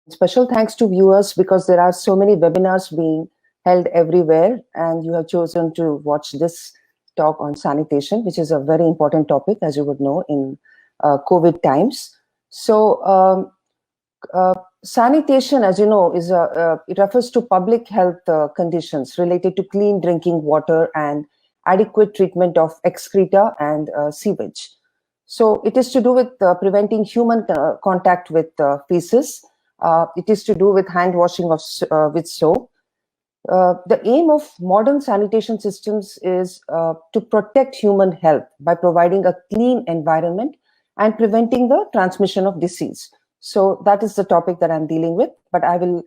Special thanks to viewers because there are so many webinars being held everywhere, and you have chosen to watch this talk on sanitation, which is a very important topic, as you would know, in COVID times. So, sanitation, as you know, it refers to public health conditions related to clean drinking water and adequate treatment of excreta and sewage. So it is to do with preventing human contact with feces. It is to do with hand washing with soap. The aim of modern sanitation systems is to protect human health by providing a clean environment and preventing the transmission of disease. So that is the topic that I'm dealing with, but I will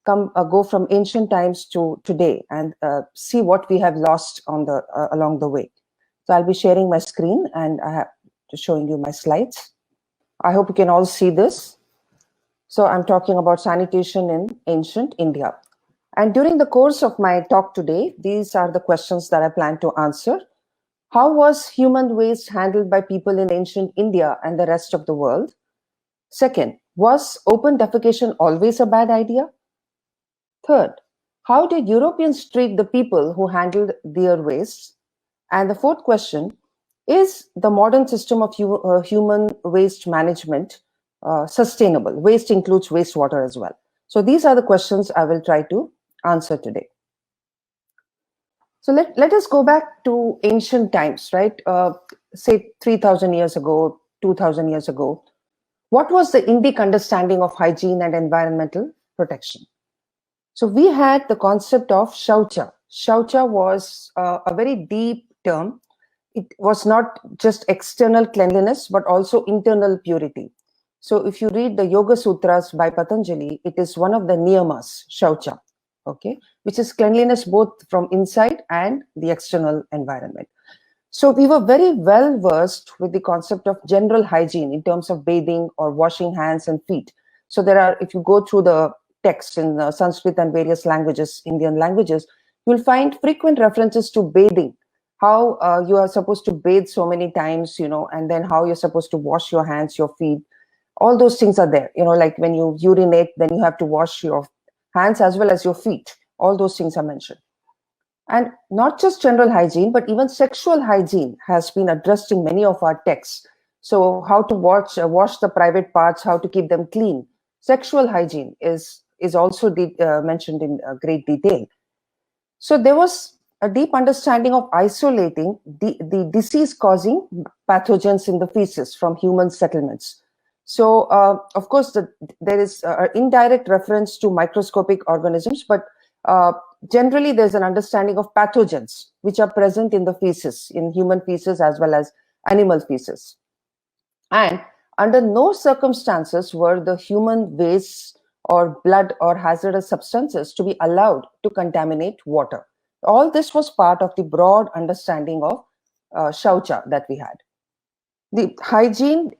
go from ancient times to today and see what we have lost on the along the way. So I'll be sharing my screen and I have showing you my slides. I hope you can all see this. So I'm talking about sanitation in ancient India. And during the course of my talk today, these are the questions that I plan to answer. How was human waste handled by people in ancient India and the rest of the world? Second, was open defecation always a bad idea? Third, how did Europeans treat the people who handled their waste? And the fourth question, is the modern system of human waste management sustainable? Waste includes wastewater as well. So these are the questions I will try to answer today. So let us go back to ancient times, right? Say 3,000 years ago, 2,000 years ago. What was the Indic understanding of hygiene and environmental protection? So we had the concept of Shaucha. Shaucha was a very deep term. It was not just external cleanliness, but also internal purity. So if you read the Yoga Sutras by Patanjali, it is one of the niyamas, Shaucha, okay, which is cleanliness both from inside and the external environment. So we were very well versed with the concept of general hygiene in terms of bathing or washing hands and feet. So there are, if you go through the text in Sanskrit and various languages, Indian languages, you'll find frequent references to bathing. How you are supposed to bathe so many times, and then how you're supposed to wash your hands, your feet. All those things are there. Like when you urinate, then you have to wash your hands as well as your feet. All those things are mentioned. And not just general hygiene, but even sexual hygiene has been addressed in many of our texts. So how to wash the private parts, how to keep them clean. Sexual hygiene is also mentioned in great detail. So there was a deep understanding of isolating the disease-causing pathogens in the feces from human settlements. So, of course, there is an indirect reference to microscopic organisms, but generally there's an understanding of pathogens which are present in the feces, in human feces as well as animal feces. And under no circumstances were the human waste or blood or hazardous substances to be allowed to contaminate water. All this was part of the broad understanding of Shaucha that we had. The hygiene,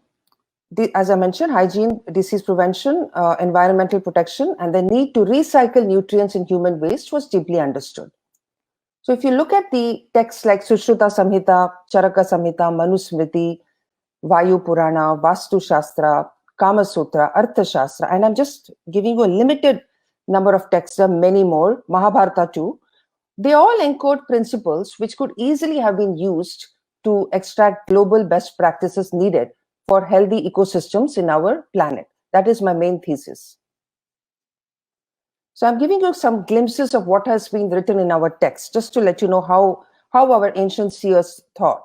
as I mentioned, hygiene, disease prevention, environmental protection, and the need to recycle nutrients in human waste was deeply understood. So if you look at the texts like Sushruta Samhita, Charaka Samhita, Manusmriti, Vayu Purana, Vastu Shastra, Kama Sutra, Artha Shastra, and I'm just giving you a limited number of texts, there are many more, Mahabharata too. They all encode principles which could easily have been used to extract global best practices needed for healthy ecosystems in our planet. That is my main thesis. So I'm giving you some glimpses of what has been written in our text, just to let you know how our ancient seers thought.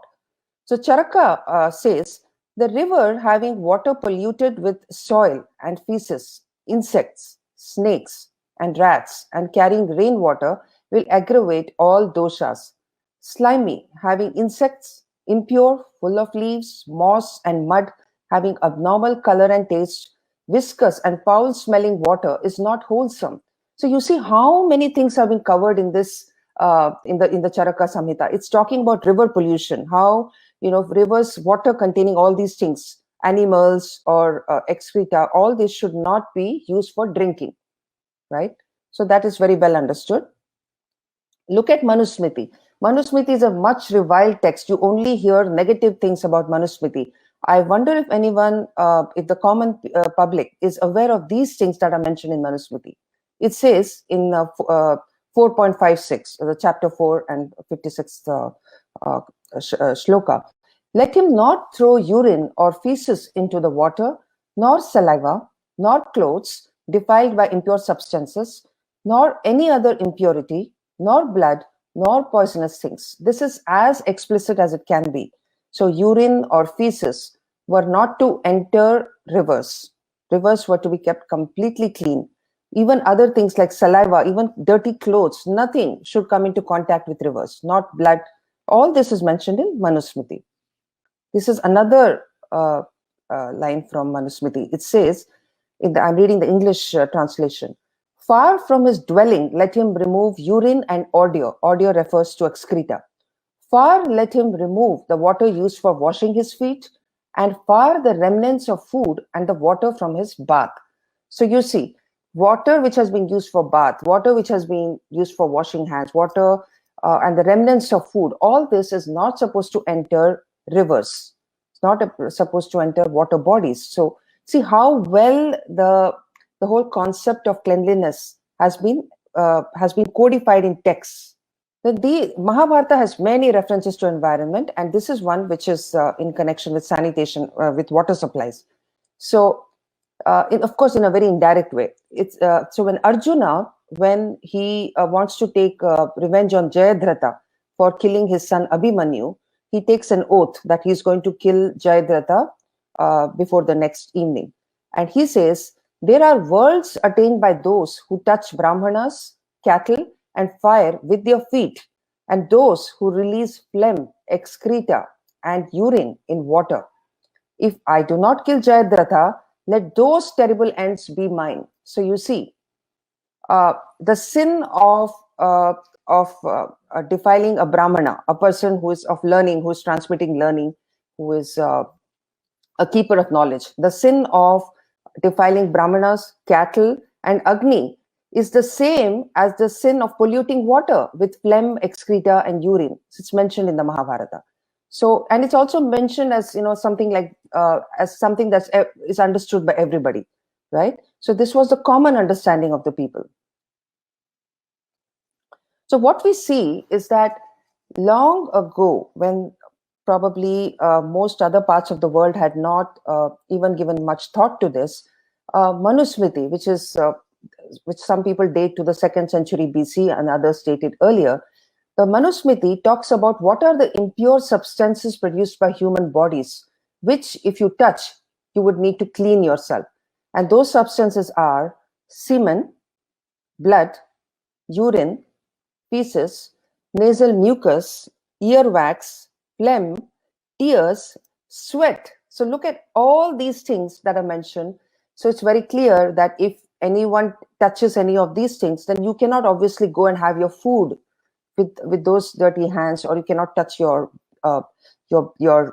So Charaka says, the river having water polluted with soil and feces, insects, snakes, and rats, and carrying rainwater will aggravate all doshas. Slimy, having insects, impure, full of leaves, moss, and mud, having abnormal color and taste, viscous and foul-smelling water is not wholesome. So you see how many things have been covered in this, in the Charaka Samhita. It's talking about river pollution, how rivers, water containing all these things, animals or excreta, all this should not be used for drinking, right? So that is very well understood. Look at Manusmriti. Manusmriti is a much reviled text. You only hear negative things about Manusmriti. I wonder if anyone, if the common public is aware of these things that are mentioned in Manusmriti. It says in 4.56, the chapter 4 and 56th shloka, let him not throw urine or feces into the water, nor saliva, nor clothes defiled by impure substances, nor any other impurity, nor blood, nor poisonous things. This is as explicit as it can be. So urine or feces were not to enter rivers. Rivers were to be kept completely clean. Even other things like saliva, even dirty clothes, nothing should come into contact with rivers, not blood. All this is mentioned in Manusmriti. This is another line from Manusmriti. It says, I'm reading the English translation. Far from his dwelling, let him remove urine and ordure. Ordure refers to excreta. Far let him remove the water used for washing his feet, and far the remnants of food and the water from his bath. So you see, water which has been used for bath, water which has been used for washing hands, water and the remnants of food, all this is not supposed to enter rivers. It's not supposed to enter water bodies. So see how well the whole concept of cleanliness has been codified in texts. The Mahabharata has many references to environment, and this is one which is in connection with sanitation, with water supplies. So, of course, in a very indirect way. It's so when Arjuna, when he wants to take revenge on Jayadratha for killing his son Abhimanyu, he takes an oath that he's going to kill Jayadratha before the next evening, and he says, "There are worlds attained by those who touch brahmanas, cattle, and fire with their feet, and those who release phlegm, excreta, and urine in water. If I do not kill Jayadratha, let those terrible ends be mine." So you see, the sin of defiling a brahmana, a person who is of learning, who is transmitting learning, who is a keeper of knowledge, the sin of defiling brahmanas, cattle, and Agni is the same as the sin of polluting water with phlegm, excreta, and urine. It's mentioned in the Mahabharata. So, and it's also mentioned as, something like as something that is understood by everybody, right? So this was the common understanding of the people. So what we see is that long ago, when probably most other parts of the world had not even given much thought to this, Manusmriti, which some people date to the 2nd century BC and others dated earlier, the Manusmriti talks about what are the impure substances produced by human bodies, which if you touch, you would need to clean yourself. And those substances are semen, blood, urine, feces, nasal mucus, earwax, phlegm, tears, sweat. So look at all these things that are mentioned. So it's very clear that if anyone touches any of these things, then you cannot obviously go and have your food with those dirty hands, or you cannot touch your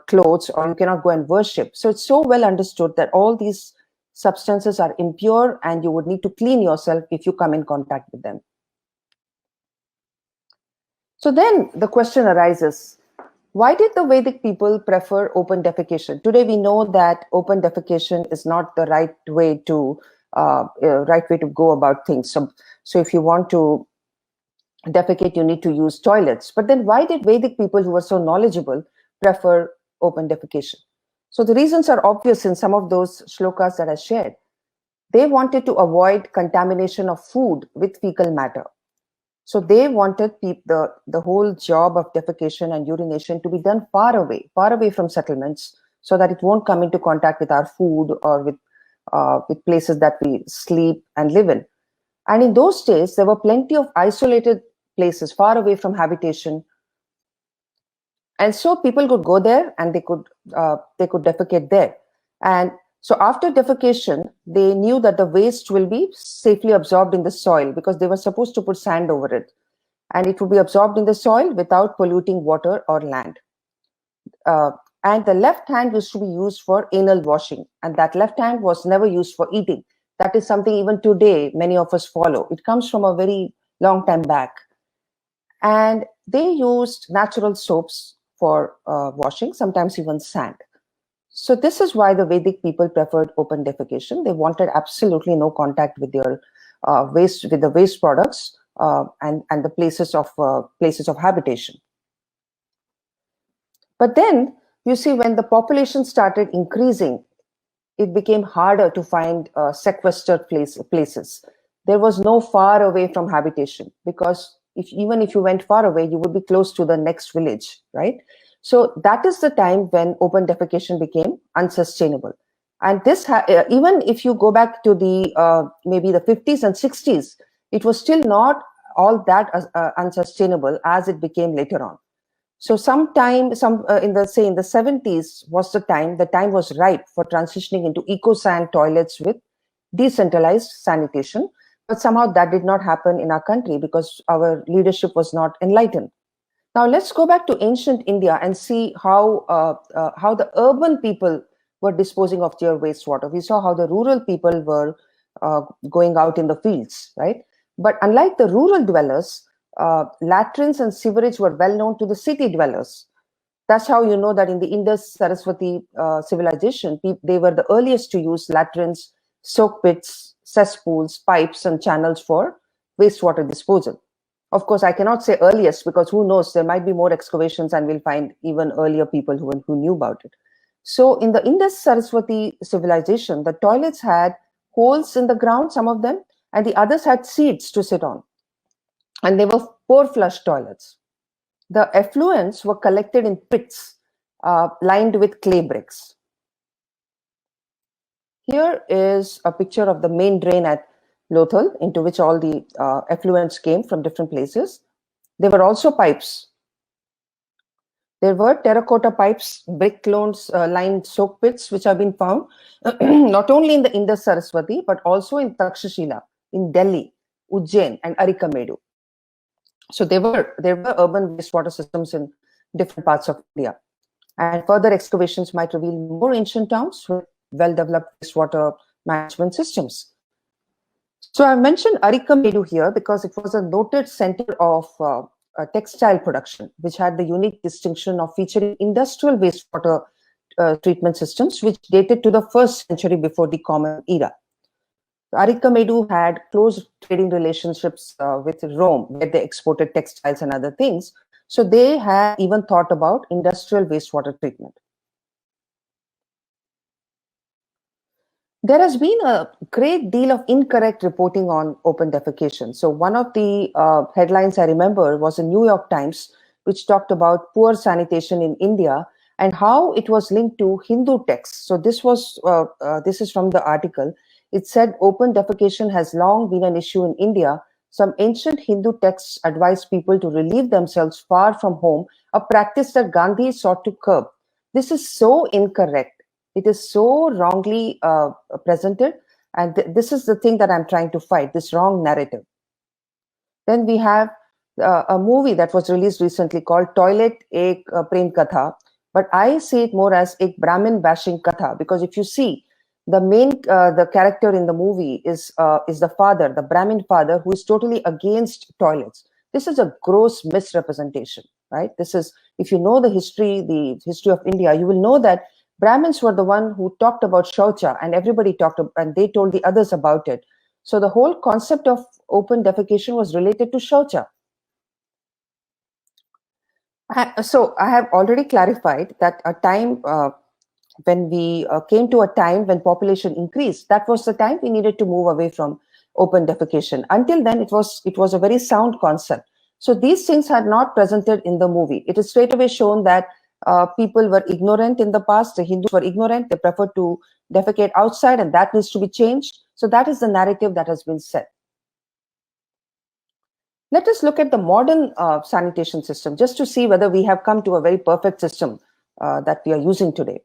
clothes, or you cannot go and worship. So it's so well understood that all these substances are impure, and you would need to clean yourself if you come in contact with them. So then the question arises, why did the Vedic people prefer open defecation? Today we know that open defecation is not the right way to go about things. So if you want to defecate, you need to use toilets. But then why did Vedic people who were so knowledgeable prefer open defecation? So the reasons are obvious in some of those shlokas that I shared. They wanted to avoid contamination of food with fecal matter. So they wanted the whole job of defecation and urination to be done far away from settlements, so that it won't come into contact with our food or with places that we sleep and live in. And in those days, there were plenty of isolated places far away from habitation. And so people could go there and they could defecate there. And so after defecation, they knew that the waste will be safely absorbed in the soil, because they were supposed to put sand over it. And it would be absorbed in the soil without polluting water or land. And the left hand used to be used for anal washing. And that left hand was never used for eating. That is something even today many of us follow. It comes from a very long time back. And they used natural soaps for washing, sometimes even sand. So this is why the Vedic people preferred open defecation. They wanted absolutely no contact with their waste, with the waste products and the places of habitation. But then you see, when the population started increasing, it became harder to find sequestered places. There was no far away from habitation, because even if you went far away, you would be close to the next village, right? So that is the time when open defecation became unsustainable. And this, even if you go back to the maybe the 50s and 60s, it was still not all that unsustainable as it became later on. So sometime, in the 70s was the time was ripe for transitioning into Ecosan toilets with decentralized sanitation. But somehow that did not happen in our country because our leadership was not enlightened. Now let's go back to ancient India and see how the urban people were disposing of their wastewater. We saw how the rural people were going out in the fields, right? But unlike the rural dwellers, latrines and sewerage were well known to the city dwellers. That's how you know that in the Indus Saraswati civilization, they were the earliest to use latrines, soak pits, cesspools, pipes, and channels for wastewater disposal. Of course, I cannot say earliest because who knows, there might be more excavations and we'll find even earlier people who knew about it. So in the Indus Saraswati civilization, the toilets had holes in the ground, some of them, and the others had seats to sit on. And they were pour flush toilets. The effluents were collected in pits lined with clay bricks. Here is a picture of the main drain at Lothal, into which all the effluents came from different places. There were also pipes. There were terracotta pipes, brick lined soak pits, which have been found not only in the Indus Saraswati, but also in Takshashila, in Delhi, Ujjain, and Arikamedu. So there were urban wastewater systems in different parts of India. And further excavations might reveal more ancient towns with well-developed wastewater management systems. So I mentioned Arikamedu here because it was a noted center of textile production, which had the unique distinction of featuring industrial wastewater treatment systems, which dated to the 1st century before the Common Era. Arikamedu had close trading relationships with Rome, where they exported textiles and other things. So they had even thought about industrial wastewater treatment. There has been a great deal of incorrect reporting on open defecation. So one of the headlines I remember was in New York Times, which talked about poor sanitation in India and how it was linked to Hindu texts. So this is from the article. It said open defecation has long been an issue in India. Some ancient Hindu texts advise people to relieve themselves far from home, a practice that Gandhi sought to curb. This is so incorrect. It is so wrongly presented. And this is the thing that I'm trying to fight, this wrong narrative. Then we have a movie that was released recently called Toilet Ek Prem Katha. But I see it more as a Brahmin bashing katha, because if you see, the character in the movie is the father, the Brahmin father, who is totally against toilets. This is a gross misrepresentation, right? This is, if you know the history of India, you will know that Brahmins were the one who talked about shaucha, and everybody talked, and they told the others about it. So the whole concept of open defecation was related to shaucha. So I have already clarified that a time when we came to a time when population increased, that was the time we needed to move away from open defecation. Until then, it was a very sound concept. So these things are not presented in the movie. It is straight away shown that people were ignorant in the past. The Hindus were ignorant. They preferred to defecate outside, and that needs to be changed. So that is the narrative that has been set. Let us look at the modern sanitation system just to see whether we have come to a very perfect system that we are using today.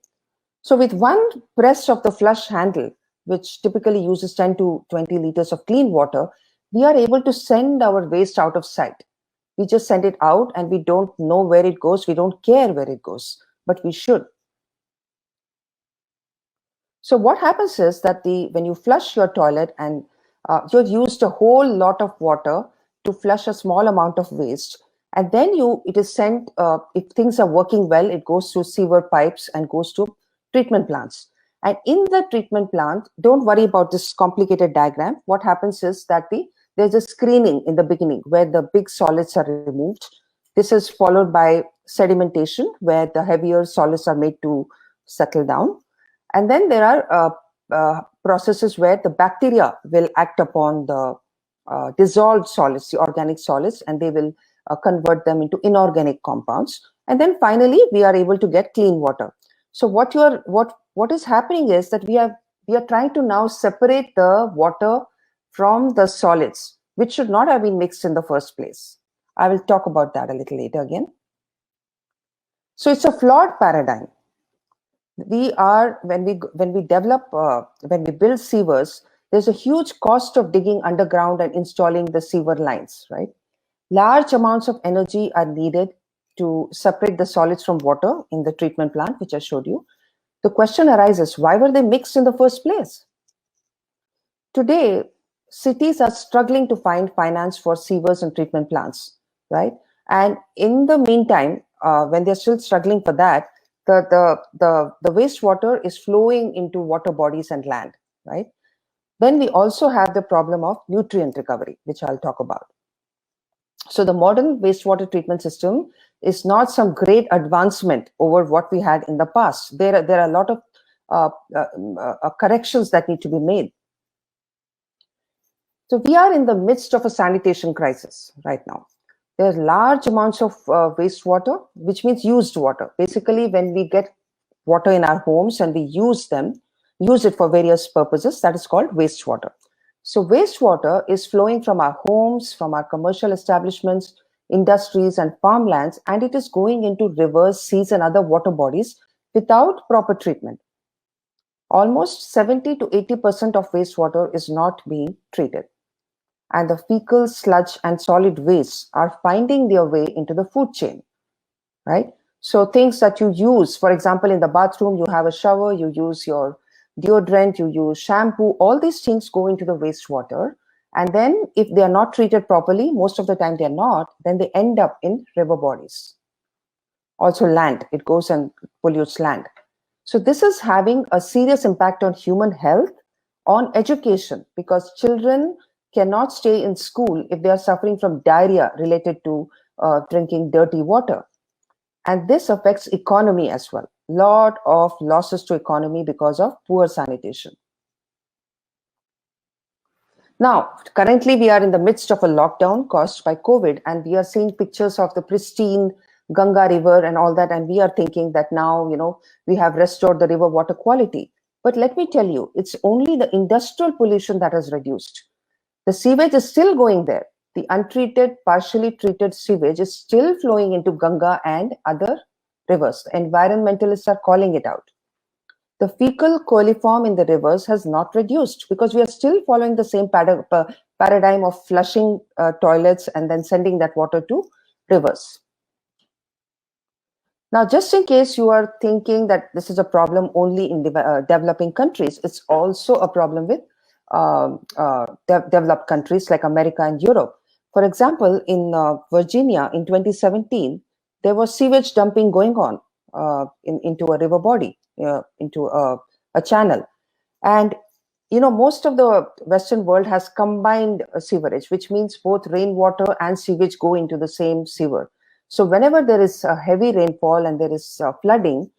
So with one press of the flush handle, which typically uses 10 to 20 liters of clean water, we are able to send our waste out of sight. We just send it out and we don't know where it goes. We don't care where it goes, but we should. So what happens is that when you flush your toilet and you've used a whole lot of water to flush a small amount of waste, and then it is sent, if things are working well, it goes through sewer pipes and goes to treatment plants. And in the treatment plant, don't worry about this complicated diagram. What happens is that there's a screening in the beginning where the big solids are removed. This is followed by sedimentation, where the heavier solids are made to settle down. And then there are processes where the bacteria will act upon the dissolved solids, the organic solids, and they will convert them into inorganic compounds. And then finally, we are able to get clean water. So what is happening is that we are trying to now separate the water from the solids, which should not have been mixed in the first place. I will talk about that a little later again. So it's a flawed paradigm. When we build sewers, there's a huge cost of digging underground and installing the sewer lines, right? Large amounts of energy are needed to separate the solids from water in the treatment plant, which I showed you. The question arises, why were they mixed in the first place? Today, cities are struggling to find finance for sewers and treatment plants, right? And in the meantime, when they're still struggling for that, the wastewater is flowing into water bodies and land, right? Then we also have the problem of nutrient recovery, which I'll talk about. So the modern wastewater treatment system is not some great advancement over what we had in the past. There are a lot of corrections that need to be made. So we are in the midst of a sanitation crisis right now. There are large amounts of wastewater, which means used water. Basically, when we get water in our homes and we use it for various purposes, that is called wastewater. So wastewater is flowing from our homes, from our commercial establishments, industries and farmlands, and it is going into rivers, seas and other water bodies without proper treatment. Almost 70 to 80% of wastewater is not being treated. And the fecal, sludge and solid wastes are finding their way into the food chain, right? So things that you use, for example, in the bathroom, you have a shower, you use your deodorant, you use shampoo, all these things go into the wastewater. And then if they are not treated properly, most of the time they're not, then they end up in river bodies. Also land, it goes and pollutes land. So this is having a serious impact on human health, on education, because children cannot stay in school if they are suffering from diarrhea related to drinking dirty water. And this affects economy as well. Lot of losses to economy because of poor sanitation. Now, currently we are in the midst of a lockdown caused by COVID, and we are seeing pictures of the pristine Ganga river and all that, and we are thinking that now, we have restored the river water quality. But let me tell you, it's only the industrial pollution that has reduced. The sewage is still going there. The untreated, partially treated sewage is still flowing into Ganga and other rivers. The environmentalists are calling it out. The fecal coliform in the rivers has not reduced because we are still following the same paradigm of flushing toilets and then sending that water to rivers. Now, just in case you are thinking that this is a problem only in developing countries, it's also a problem with developed countries like America and Europe. For example, in Virginia in 2017, there was sewage dumping going on into a river body, into a channel. And, most of the Western world has combined sewerage, which means both rainwater and sewage go into the same sewer. So whenever there is a heavy rainfall and there is flooding,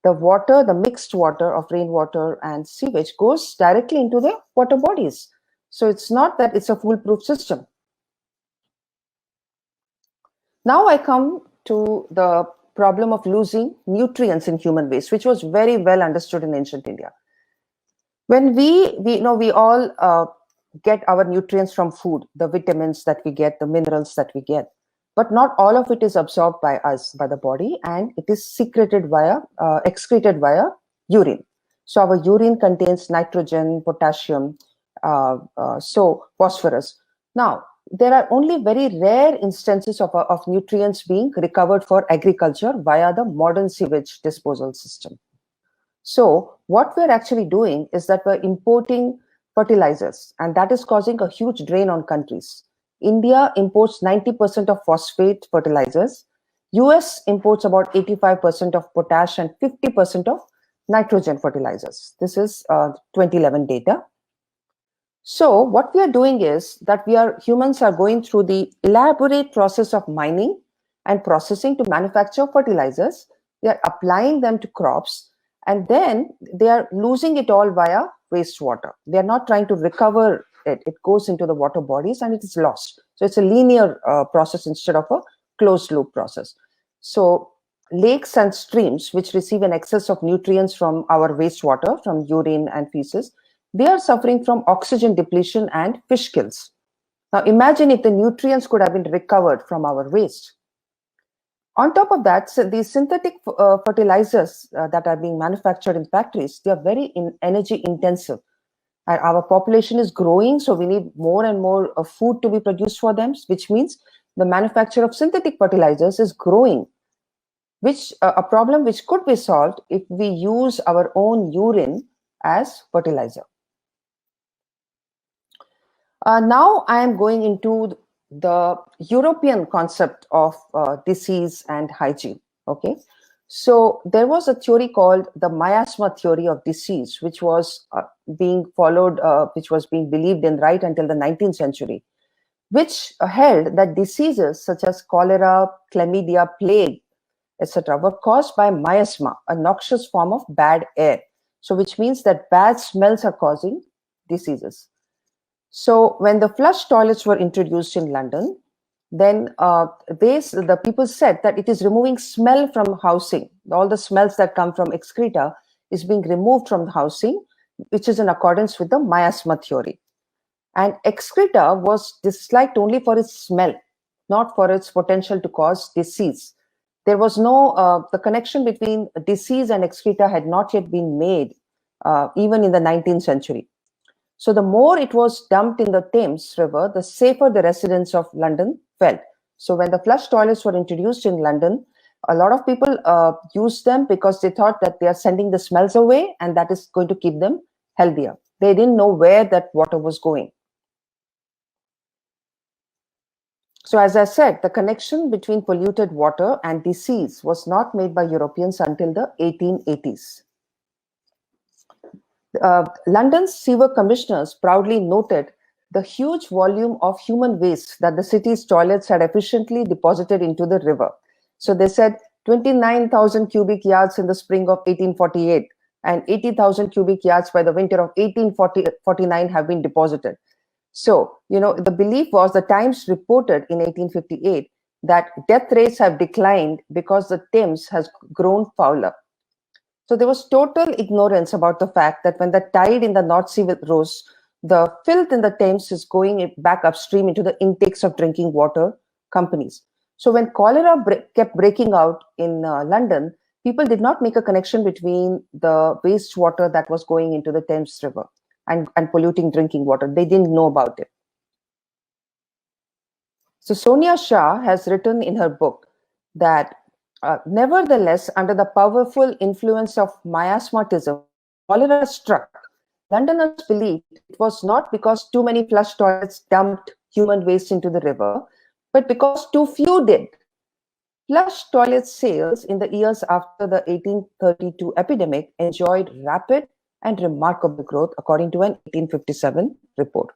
the mixed water of rainwater and sewage goes directly into the water bodies. So it's not that it's a foolproof system. Now I come to the problem of losing nutrients in human waste, which was very well understood in ancient India. When we all get our nutrients from food, the vitamins that we get, the minerals that we get, but not all of it is absorbed by us, by the body, and it is excreted via urine. So our urine contains nitrogen, potassium, so phosphorus. Now, there are only very rare instances of nutrients being recovered for agriculture via the modern sewage disposal system. So what we're actually doing is that we're importing fertilizers, and that is causing a huge drain on countries. India imports 90% of phosphate fertilizers. US imports about 85% of potash and 50% of nitrogen fertilizers. This is 2011 data. So what we are doing is that humans are going through the elaborate process of mining and processing to manufacture fertilizers. They are applying them to crops, and then they are losing it all via wastewater. They are not trying to recover it. It goes into the water bodies and it is lost. So it's a linear process instead of a closed loop process. So lakes and streams, which receive an excess of nutrients from our wastewater, from urine and feces, they are suffering from oxygen depletion and fish kills. Now imagine if the nutrients could have been recovered from our waste. On top of that, so these synthetic fertilizers that are being manufactured in factories, they are very energy intensive. Our population is growing, so we need more and more food to be produced for them, which means the manufacture of synthetic fertilizers is growing, which a problem which could be solved if we use our own urine as fertilizer. Now I am going into the European concept of disease and hygiene. Okay, so there was a theory called the miasma theory of disease, which was being followed, which was being believed in right until the 19th century, which held that diseases such as cholera, chlamydia, plague, etc., were caused by miasma, a noxious form of bad air. So which means that bad smells are causing diseases. So when the flush toilets were introduced in London, then the people said that it is removing smell from housing. All the smells that come from excreta is being removed from the housing, which is in accordance with the miasma theory. And excreta was disliked only for its smell, not for its potential to cause disease. There was no, the connection between disease and excreta had not yet been made, even in the 19th century. So the more it was dumped in the Thames River, the safer the residents of London felt. So when the flush toilets were introduced in London, a lot of people used them because they thought that they are sending the smells away and that is going to keep them healthier. They didn't know where that water was going. So as I said, the connection between polluted water and disease was not made by Europeans until the 1880s. London's sewer commissioners proudly noted the huge volume of human waste that the city's toilets had efficiently deposited into the river. So they said 29,000 cubic yards in the spring of 1848 and 80,000 cubic yards by the winter of 1849 have been deposited. So, you know, the belief was, the Times reported in 1858 that death rates have declined because the Thames has grown fouler. So there was total ignorance about the fact that when the tide in the North Sea rose, the filth in the Thames is going back upstream into the intakes of drinking water companies. So when cholera kept breaking out in London, people did not make a connection between the wastewater that was going into the Thames River and polluting drinking water. They didn't know about it. So Sonia Shah has written in her book that nevertheless, under the powerful influence of miasmatism, cholera struck. Londoners believed it was not because too many flush toilets dumped human waste into the river, but because too few did. Flush toilet sales in the years after the 1832 epidemic enjoyed rapid and remarkable growth, according to an 1857 report.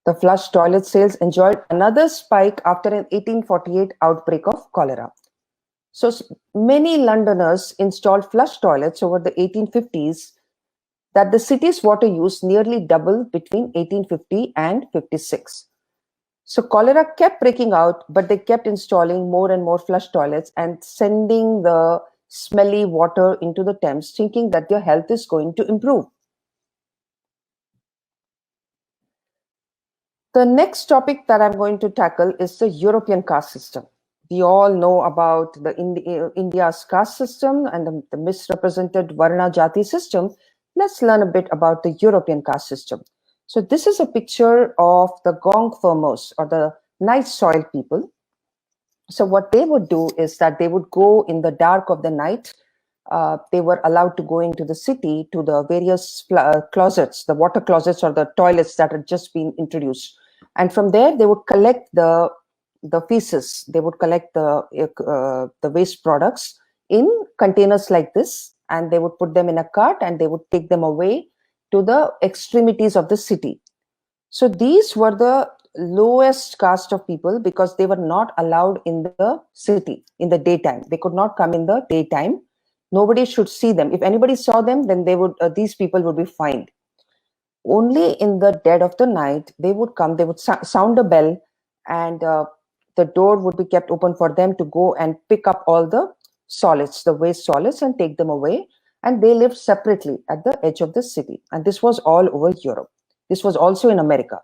The flush toilet sales enjoyed another spike after an 1848 outbreak of cholera. So many Londoners installed flush toilets over the 1850s that the city's water use nearly doubled between 1850 and 56. So cholera kept breaking out, but they kept installing more and more flush toilets and sending the smelly water into the Thames, thinking that their health is going to improve. The next topic that I'm going to tackle is the European caste system. We all know about India's caste system and the misrepresented Varna Jati system. Let's learn a bit about the European caste system. So this is a picture of the Gong Formos, or the night soil people. So what they would do is that they would go in the dark of the night. They were allowed to go into the city to the various closets, the water closets or the toilets that had just been introduced. And from there, they would collect the feces. They would collect the waste products in containers like this, and they would put them in a cart and they would take them away to the extremities of the city. So these were the lowest caste of people because they were not allowed in the city in the daytime. They could not come in the daytime. Nobody should see them. If anybody saw them, then they would these people would be fined. Only in the dead of the night they would come. They would sound a bell, and the door would be kept open for them to go and pick up all the solids, the waste solids, and take them away. And they lived separately at the edge of the city. And this was all over Europe. This was also in America.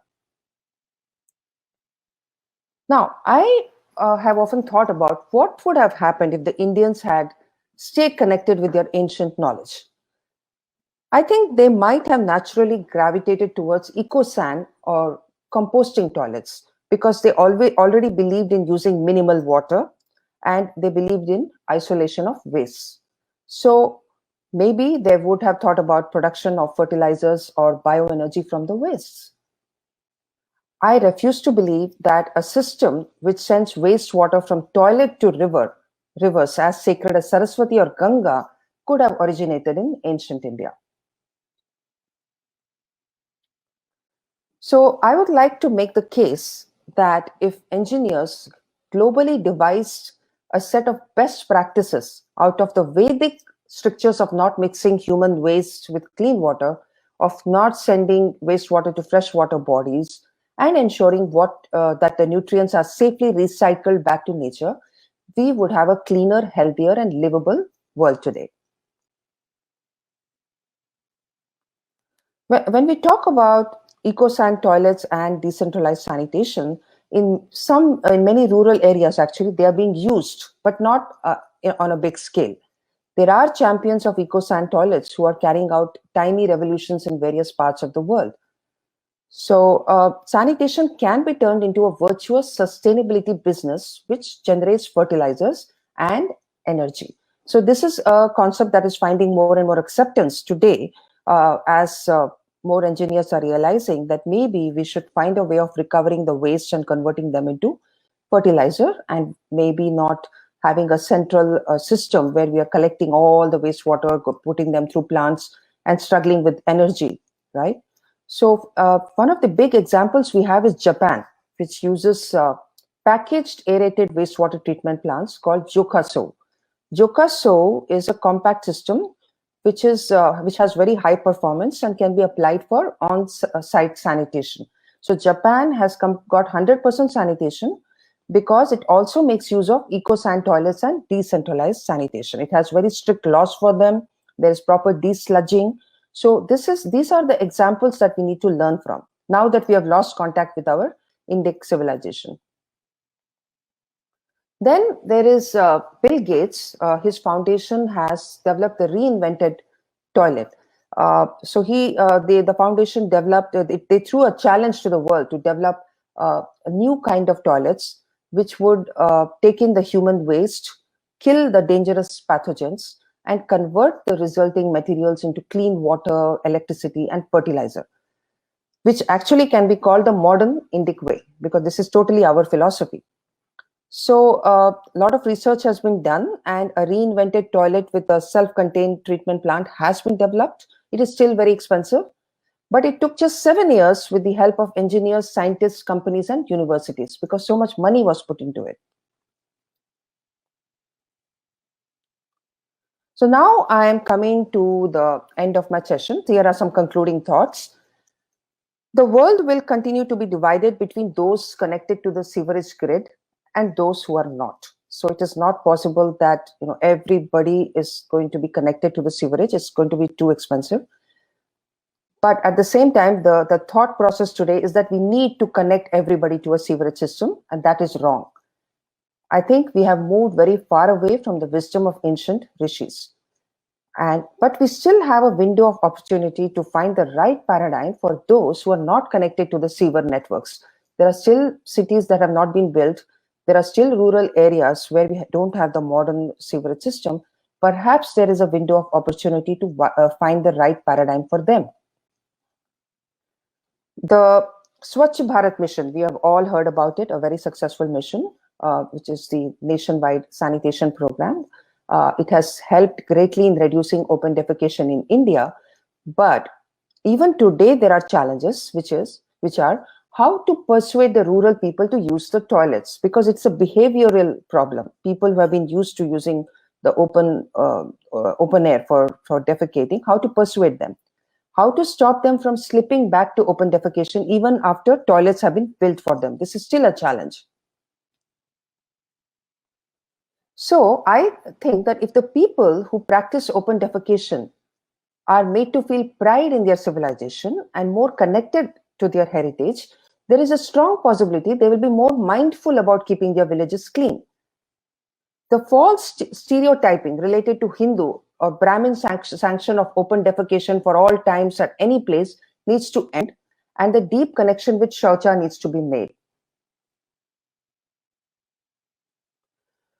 Now, I have often thought about what would have happened if the Indians had stayed connected with their ancient knowledge. I think they might have naturally gravitated towards Ecosan or composting toilets because they already believed in using minimal water and they believed in isolation of waste. So maybe they would have thought about production of fertilizers or bioenergy from the wastes. I refuse to believe that a system which sends wastewater from toilet to rivers as sacred as Saraswati or Ganga could have originated in ancient India. So I would like to make the case that if engineers globally devised a set of best practices out of the Vedic strictures of not mixing human waste with clean water, of not sending wastewater to freshwater bodies, and ensuring that the nutrients are safely recycled back to nature, we would have a cleaner, healthier, and livable world today. When we talk about Ecosan toilets and decentralized sanitation, in many rural areas, actually, they are being used, but not on a big scale. There are champions of Ecosan toilets who are carrying out tiny revolutions in various parts of the world. So sanitation can be turned into a virtuous sustainability business which generates fertilizers and energy. So this is a concept that is finding more and more acceptance today as more engineers are realizing that maybe we should find a way of recovering the waste and converting them into fertilizer, and maybe not having a central system where we are collecting all the wastewater, putting them through plants and struggling with energy, right? So one of the big examples we have is Japan, which uses packaged aerated wastewater treatment plants called Jokaso. Jokaso is a compact system which has very high performance and can be applied for on-site sanitation. So Japan has got 100% sanitation because it also makes use of Ecosan toilets and decentralized sanitation. It has very strict laws for them. There is proper desludging. So these are the examples that we need to learn from now that we have lost contact with our Indic civilization. Then there is Bill Gates. His foundation has developed the reinvented toilet. So the foundation developed, they threw a challenge to the world to develop a new kind of toilets which would take in the human waste, kill the dangerous pathogens, and convert the resulting materials into clean water, electricity, and fertilizer, which actually can be called the modern Indic way, because this is totally our philosophy. So a lot of research has been done, and a reinvented toilet with a self-contained treatment plant has been developed. It is still very expensive, but it took just 7 years with the help of engineers, scientists, companies, and universities, because so much money was put into it. So now I am coming to the end of my session. Here are some concluding thoughts. The world will continue to be divided between those connected to the sewerage grid and those who are not. So it is not possible that everybody is going to be connected to the sewerage. It's going to be too expensive. But at the same time, the thought process today is that we need to connect everybody to a sewerage system, and that is wrong. I think we have moved very far away from the wisdom of ancient rishis. But we still have a window of opportunity to find the right paradigm for those who are not connected to the sewer networks. There are still cities that have not been built. There are still rural areas where we don't have the modern sewerage system. Perhaps there is a window of opportunity to find the right paradigm for them. The Swachhi Bharat mission, we have all heard about it, a very successful mission, which is the nationwide sanitation program. It has helped greatly in reducing open defecation in India. But even today, there are challenges, which are how to persuade the rural people to use the toilets, because it's a behavioral problem. People who have been used to using the open air for defecating, how to persuade them, how to stop them from slipping back to open defecation even after toilets have been built for them. This is still a challenge. So I think that if the people who practice open defecation are made to feel pride in their civilization and more connected to their heritage, there is a strong possibility they will be more mindful about keeping their villages clean. The false stereotyping related to Hindu or Brahmin sanction of open defecation for all times at any place needs to end, and the deep connection with Shaucha needs to be made.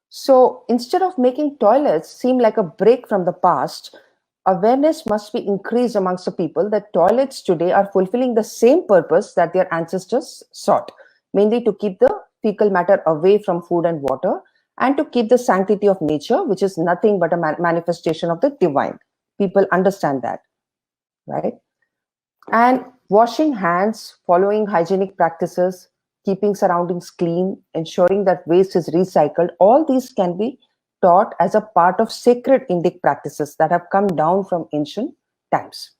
So instead of making toilets seem like a break from the past, awareness must be increased amongst the people that toilets today are fulfilling the same purpose that their ancestors sought, mainly to keep the fecal matter away from food and water, and to keep the sanctity of nature, which is nothing but a manifestation of the divine. People understand that, right? And washing hands, following hygienic practices, keeping surroundings clean, ensuring that waste is recycled, all these can be taught as a part of sacred Indic practices that have come down from ancient times.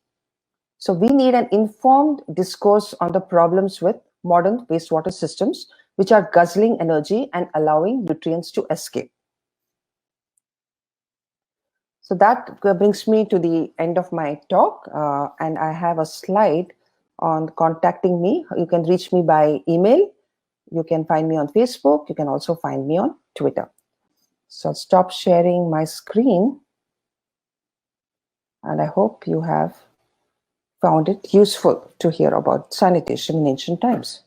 So we need an informed discourse on the problems with modern wastewater systems, which are guzzling energy and allowing nutrients to escape. So that brings me to the end of my talk, and I have a slide on contacting me. You can reach me by email. You can find me on Facebook. You can also find me on Twitter. So I'll stop sharing my screen, and I hope you have found it useful to hear about sanitation in ancient times.